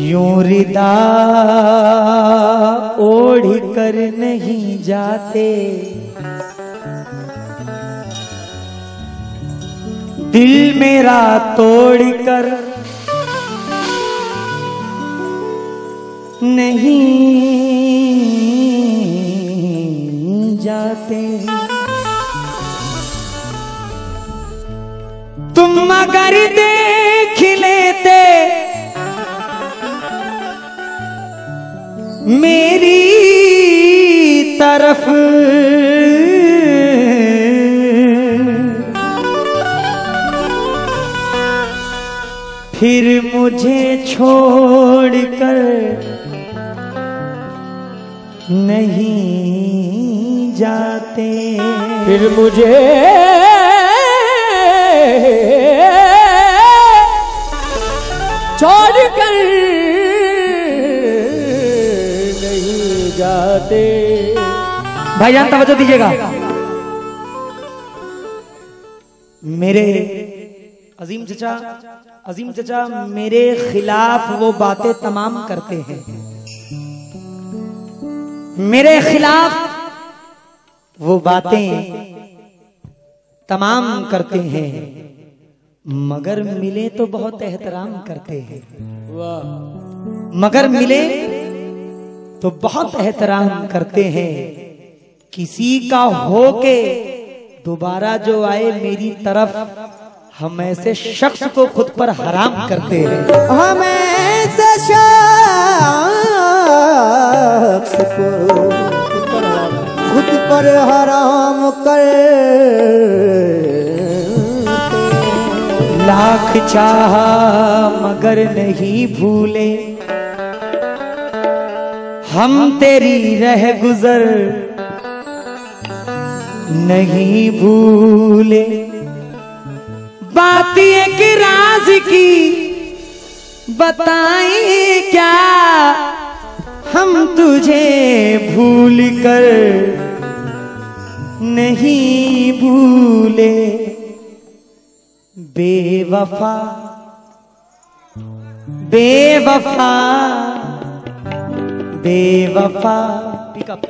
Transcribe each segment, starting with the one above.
यूं रिदा ओढ़ कर नहीं जाते, दिल मेरा तोड़ कर नहीं जाते। तुम अगर देख लेते मेरी तरफ, फिर मुझे छोड़कर नहीं जाते, फिर मुझे छोड़कर नहीं जाते। भाईजान तवज्जो दीजिएगा। मेरे अजीम चचा मेरे खिलाफ वो बातें तमाम करते हैं, मेरे खिलाफ वो बातें तमाम करते हैं, मगर मिले तो बहुत एहतराम करते हैं। मगर मिले तो बहुत एहतराम करते हैं। किसी का हो के दोबारा जो आए मेरी तरफ, हम ऐसे शख्स को खुद पर हराम करते हैं। हम ऐसे शख्स को खुद पर हराम कर, लाख चाहा मगर नहीं भूले हम तेरी रह गुजर, नहीं भूले। बात एक राज की बताएं क्या, हम तुझे भूल कर नहीं भूले। बेवफा बेवफा बेवफा। पिकअप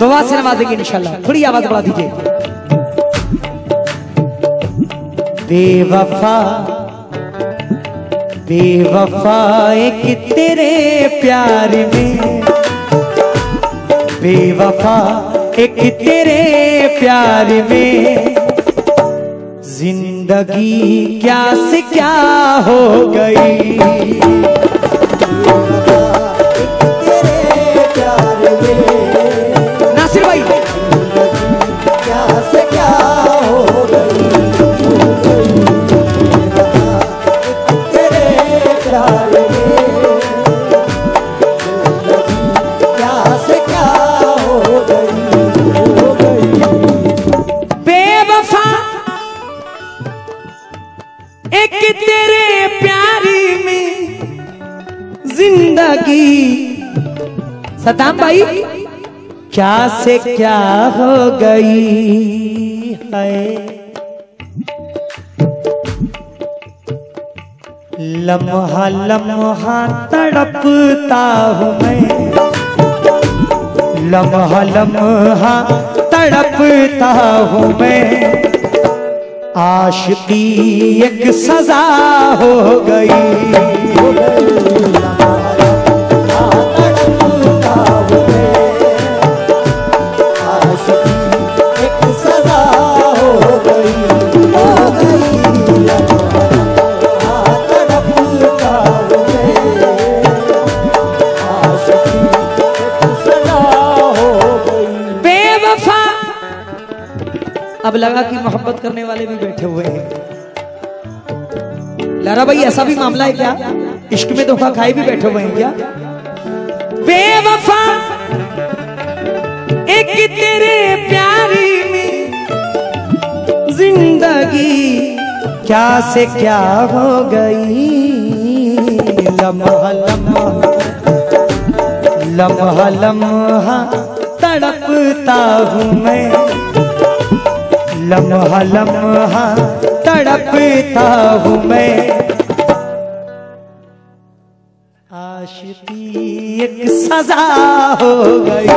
दुआ से नवाजेंगे इंशाल्लाह। थोड़ी आवाज बढ़ा दीजिए। बेवफा बेवफा एक तेरे प्यार में, बेवफा एक तेरे प्यार में, जिंदगी क्या से क्या हो गई। एक तेरे प्यार में जिंदगी, सताम भाई क्या से क्या हो गई है। लम्हा लम्हा तड़पता हूँ मैं, लम्हा लम्हा तड़पता हूँ मैं। आशिकी एक सजा हो गई, आशिकी एक सजा हो गई, हो गई। लगा कि मोहब्बत करने वाले भी बैठे हुए हैं। लारा भाई ऐसा भी मामला है क्या? इश्क में धोखा खाए भी बैठे हुए हैं क्या? बेवफा एक तेरे प्यारी में जिंदगी क्या से क्या हो गई। लम्हा लम्हा लम्हा लम्हा तड़पता हूँ मैं, लम्हा लम्हा तड़पता हूँ मैं। आशिकी एक सजा हो गई,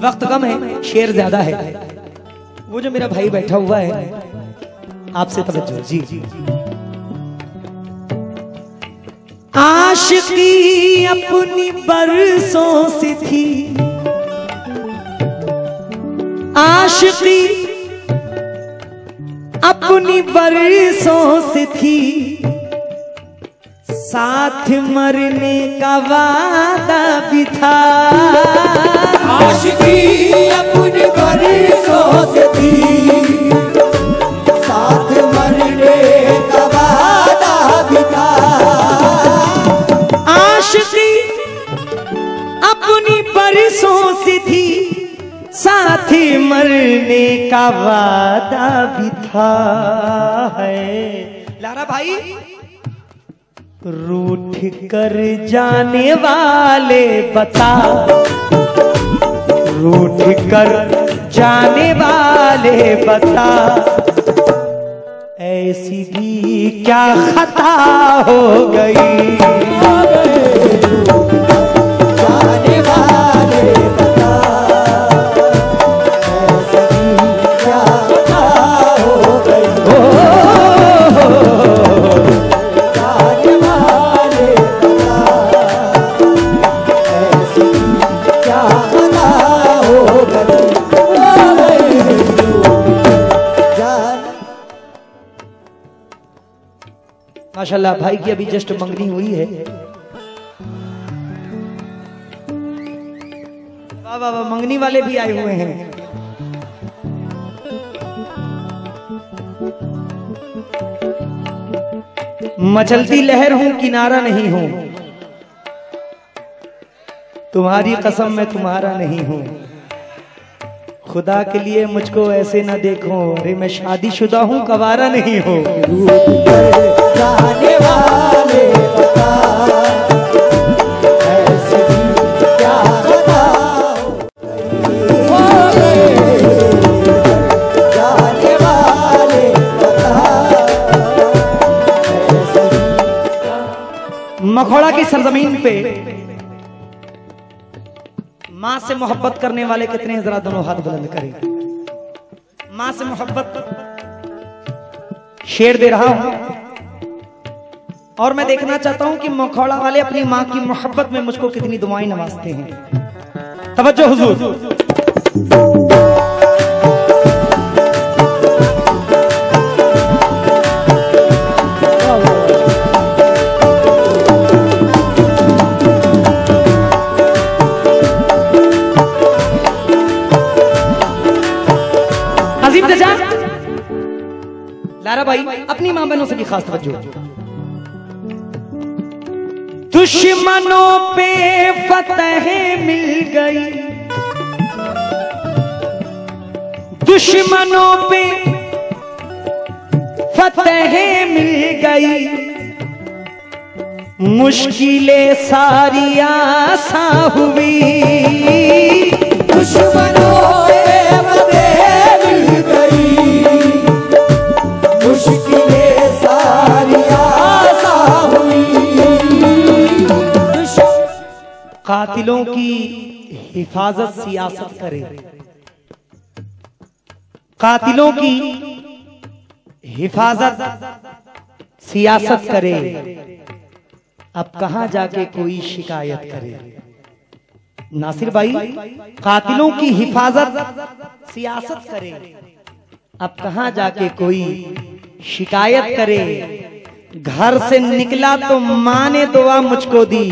वक्त कम है, शेर ज्यादा है। वो जो मेरा भाई बैठा हुआ है, आपसे तवज्जो जी। आशिकी अपनी बरसों से थी, आशिकी अपनी बरसों से थी, साथ मरने का वादा भी था। आशिकी अपनी बरसों से थी, साथ मरने का वादा भी था। आशिकी अपनी बरसों से थी, साथ मरने का वादा भी था। है लारा भाई, रूठ कर जाने वाले बता, रूठ कर जाने वाले बता, ऐसी भी क्या खता हो गई। जाने वाले बता, ऐसी भी क्या खता हो गई। जाने वाले बता, ऐसी भी क्या खता हो गई। माशाल्लाह भाई की अभी जस्ट मंगनी हुई है। वाह वाह वाह, मंगनी वाले भी आए हुए हैं। मचलती लहर हूं, किनारा नहीं हूं, तुम्हारी कसम मैं तुम्हारा नहीं हूं। खुदा के लिए मुझको ऐसे न देखो, अरे मैं शादीशुदा हूं, कवारा नहीं हूं। जाने वाले बता, ऐसी भी क्या खता हो गई। जाने वाले बता, ऐसी भी। मखौड़ा की सरजमीन पे माँ से मोहब्बत करने वाले कितने हैं, जरा दोनों हाथ बुलंद करें। माँ से मोहब्बत शेर दे रहा हूं, और मैं देखना चाहता हूं कि मखौड़ा वाले अपनी माँ की मोहब्बत में मुझको कितनी दुआएं नवाजते हैं। तवज्जो हुजूर। अजीम जजा, लारा भाई अपनी मां बहनों से भी खास तवज्जो। दुश्मनों पे फतह मिल गई, दुश्मनों पे फतह मिल गई, मुश्किलें सारी आसान हुई। दुश्मनों पे फतह मिल गई, मुश्किलें सारी आसान हुई। कातिलों की हिफाजत सियासत करे, कातिलों की हिफाजत सियासत करे, अब कहां जाके कोई शिकायत करे। नासिर भाई, कातिलों की हिफाजत सियासत करे, अब कहां जाके कोई शिकायत करे। घर से निकला तो माँ ने दुआ मुझको दी,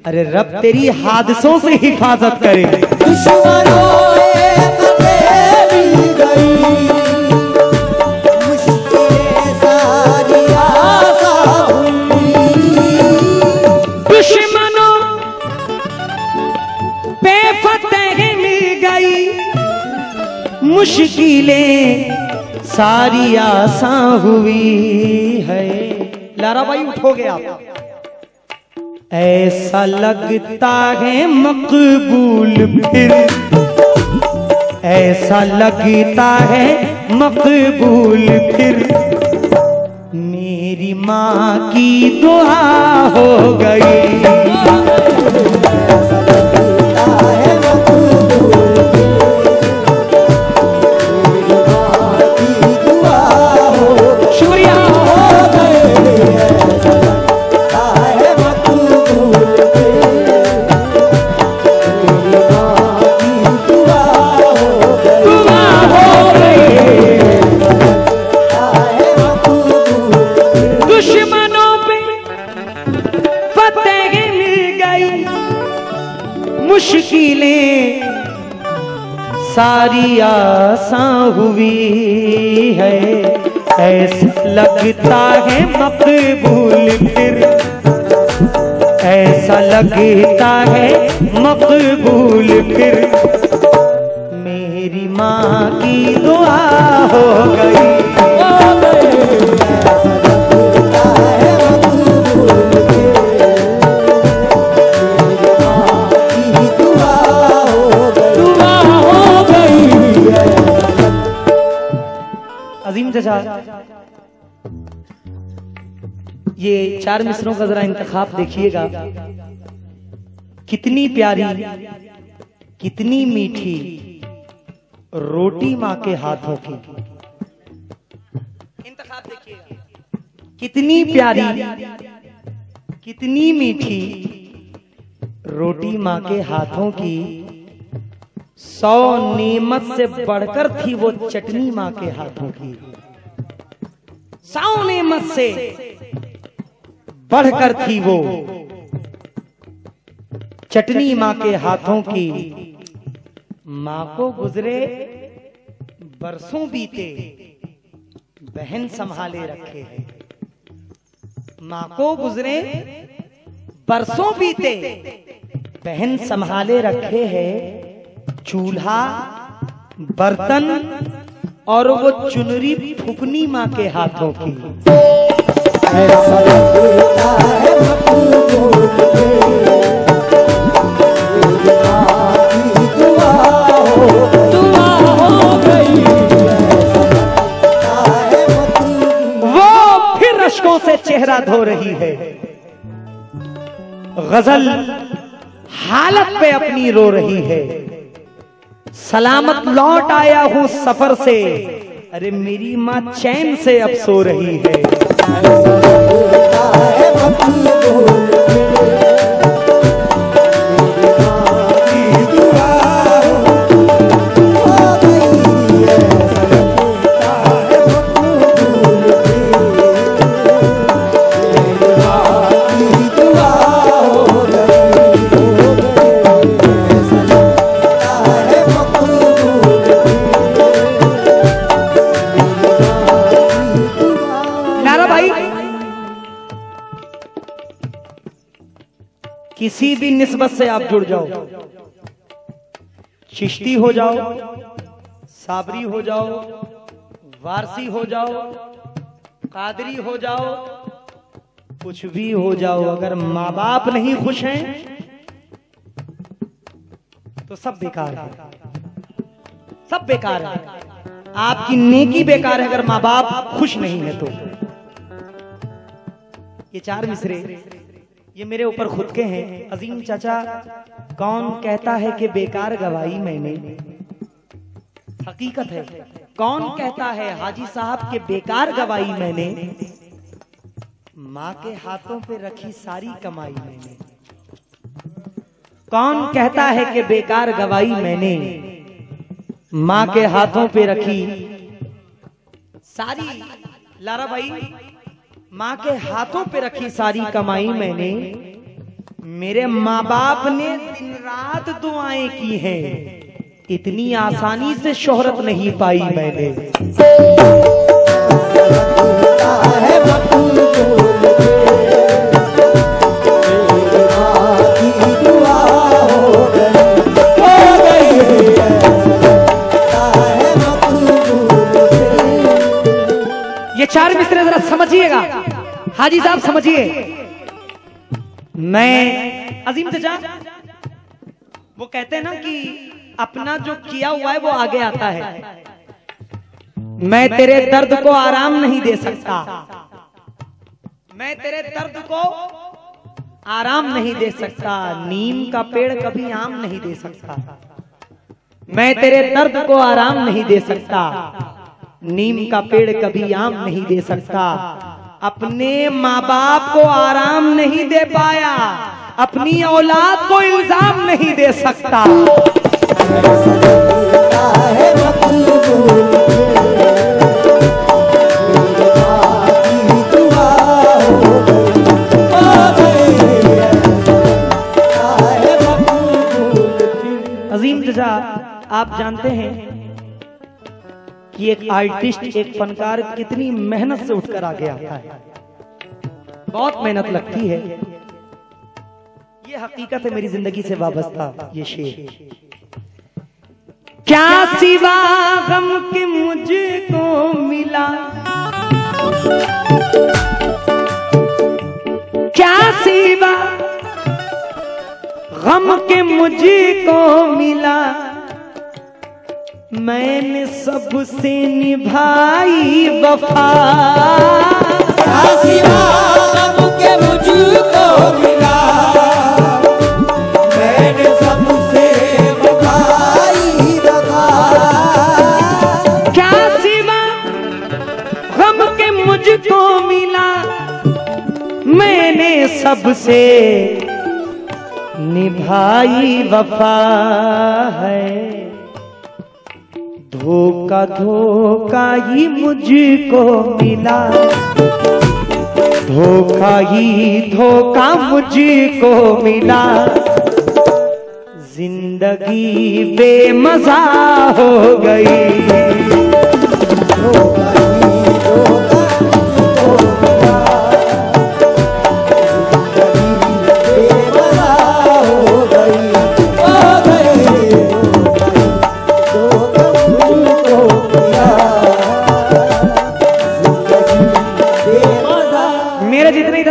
अरे रब तेरी हादसों से हिफाजत करे। दुश्मनों गई मुश्किलें सारी आसान हुई। दुश्मनों पे फतेह मिल गई, मुश्किलें सारी आसान हुई है। लारा भाई उठोगे आप। ऐसा लगता है मकबूल फिर, ऐसा लगता है मकबूल फिर, मेरी माँ की दुआ हो गई। मुश्किलें सारी आसान हुई है, ऐसा लगता है मकबूल फिर, ऐसा लगता है मकबूल फिर, मेरी माँ की दुआ हो गई। अजीम चाचा, ये चार मिसरों का जरा इंतखाब देखिएगा, कितनी प्यारी कितनी मीठी रोटी माँ के हाथों की। इंतखाब देखिएगा, कितनी प्यारी कितनी मीठी रोटी माँ के हाथों की। 100 नेमत से बढ़कर थी वो चटनी माँ के हाथों की। 100 नेमत से बढ़कर थी वो चटनी माँ के हाथों की। माँ को गुजरे बरसों बीते, बहन संभाले रखे है। माँ को गुजरे बरसों बीते, बहन संभाले रखे है। चूल्हा, बर्तन और वो चुनरी फुकनी माँ के हाथों की। ऐसा लगता है मकबूल हो गई। वो फिर अश्कों से चेहरा धो रही है, गजल हालत पे अपनी रो रही है। सलामत लौट आया हूं सफर से, अरे मेरी माँ चैन से अब सो रही है। किसी भी निस्बत से आप जुड़ जाओ, चिश्ती हो जाओ, साबरी हो जाओ, वारसी हो जाओ, कादरी हो जाओ, कुछ भी हो जाओ, अगर माँ बाप नहीं खुश हैं तो सब बेकार है, सब बेकार है। आपकी नेकी बेकार है अगर माँ बाप खुश नहीं है तो। ये चार मिसरे ये मेरे ऊपर खुद के हैं। अजीम चाचा, कौन कहता है कि बेकार गवाही मैंने, हकीकत है। कौन कहता है हाजी साहब के बेकार गवाही मैंने, माँ के हाथों पे रखी सारी कमाई मैंने। कौन कहता है कि बेकार गवाही मैंने, माँ के हाथों पे रखी सारी। लारा भाई, माँ के हाथों पे रखी सारी कमाई मैंने, मेरे माँ बाप ने दिन रात दुआएं की हैं, इतनी आसानी से शोहरत नहीं पाई मैंने। ये चार मिसरे जरा समझिएगा हाजी साहब, समझिए। मैं अजीम चचा, वो कहते हैं ना कि अपना जो किया हुआ है वो आगे आता है। मैं तेरे दर्द को आराम नहीं दे सकता, मैं तेरे दर्द को आराम नहीं दे सकता, नीम का पेड़ कभी आम नहीं दे सकता। मैं तेरे दर्द को आराम नहीं दे सकता, नीम का पेड़ कभी आम नहीं दे सकता। अपने माँ बाप को आराम नहीं दे पाया, अपनी औलाद को इल्जाम नहीं दे सकता। अजीम चचा, आप जानते हैं कि एक आर्टिस्ट, एक फनकार कितनी मेहनत से उठकर आगे आता है, बहुत मेहनत लगती है। ये हकीकत है, मेरी जिंदगी से वाबस्ता ये शेर। क्या सिवा गम के मुझको मिला, क्या सिवा गम के मुझको मिला, मैंने सबसे निभाई वफा। क्या सिवा गम के मुझको मिला, मैंने सबसे निभाई वफा। क्या सिवा गम के मुझको मिला, मैंने सबसे निभाई वफा है। धोखा धोखा ही मुझको मिला, धोखा ही धोखा मुझको मिला, जिंदगी बेमजा हो गई।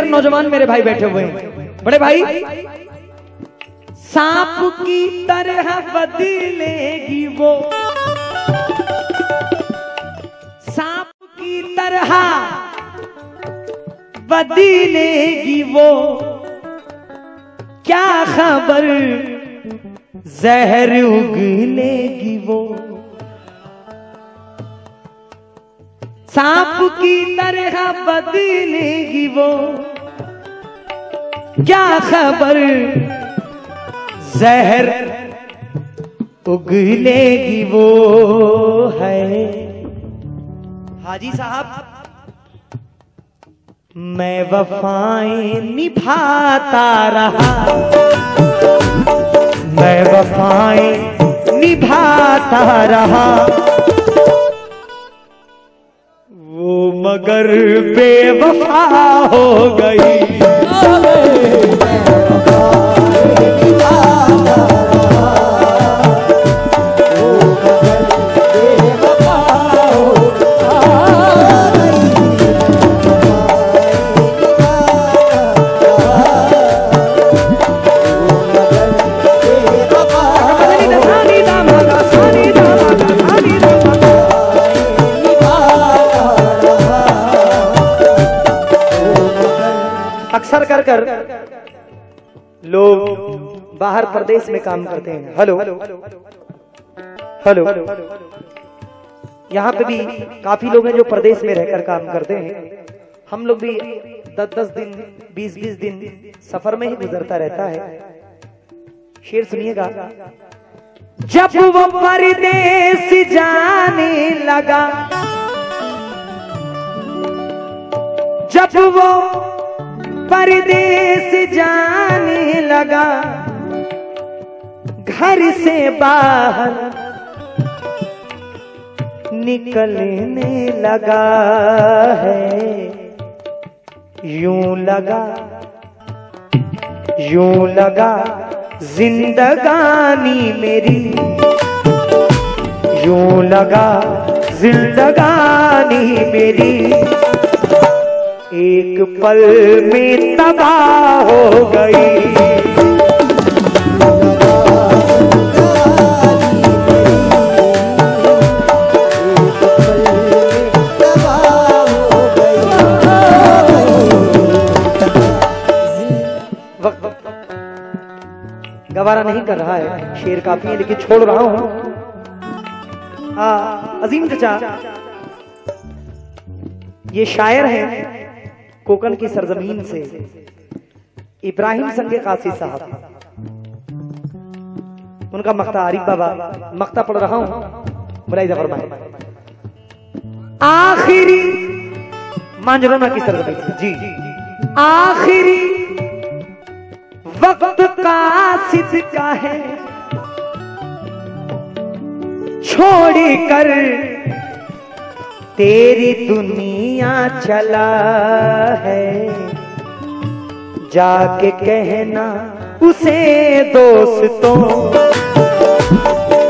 नौजवान मेरे भाई बैठे हुए हैं, बड़े भाई, सांप की तरह बदलेगी वो, सांप की तरह बदलेगी वो, क्या खबर जहर उगलेगी वो। सांप की तरह बदलेगी वो, क्या खबर जहर उगलेगी वो है। हाजी साहब, मैं वफाएं निभाता रहा, मैं वफाएं निभाता रहा, वो मगर बेवफा हो गई। अक्सर कर कर लोग बाहर प्रदेश में काम करते हैं। हेलो हेलो, यहाँ पे भी काफी लोग हैं जो प्रदेश में रहकर काम करते हैं। हम लोग भी 10-10 दिन 20-20 दिन सफर में ही गुजरता रहता है। शेर सुनिएगा। जब वो परदेश जाने लगा, जब वो परदेस जाने लगा, घर से बाहर निकलने लगा है। यूं लगा जिंदगानी मेरी, यूं लगा जिंदगानी मेरी, एक पल में तबाह हो गई। गवारा नहीं कर रहा है, शेर काफी है लेकिन छोड़ रहा हूं। अजीम चचा ये शायर हैं कोकन की सरजमीन से, इब्राहिम संगे कासी साहब। उनका मख्ता आरिफ बाबा मख्ता पढ़ रहा हूं, मुलाहिजा फरमाए। आखिरी मांजरोना की सरजमीन से जी, आखिरी वक्त कासिद का है, छोड़ कर तेरी दुनिया चला है। जाके कहना उसे दोस्तों,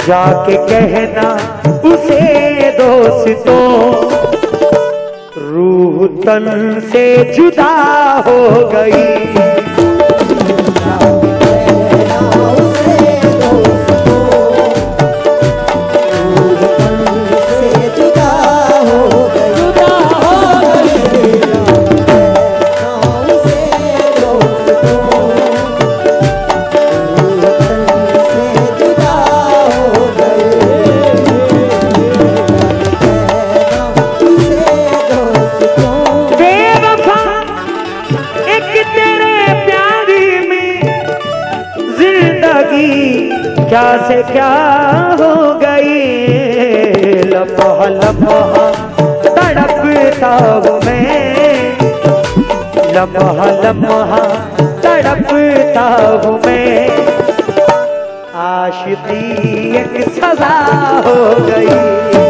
जाके कहना उसे दोस्तों, रूह तन से जुदा हो गई। क्या से क्या हो गई, लम्हा लम्हा तड़पता हूँ मैं, लम्हा लम्हा तड़पता हूँ मैं, आशिकी एक सजा हो गई।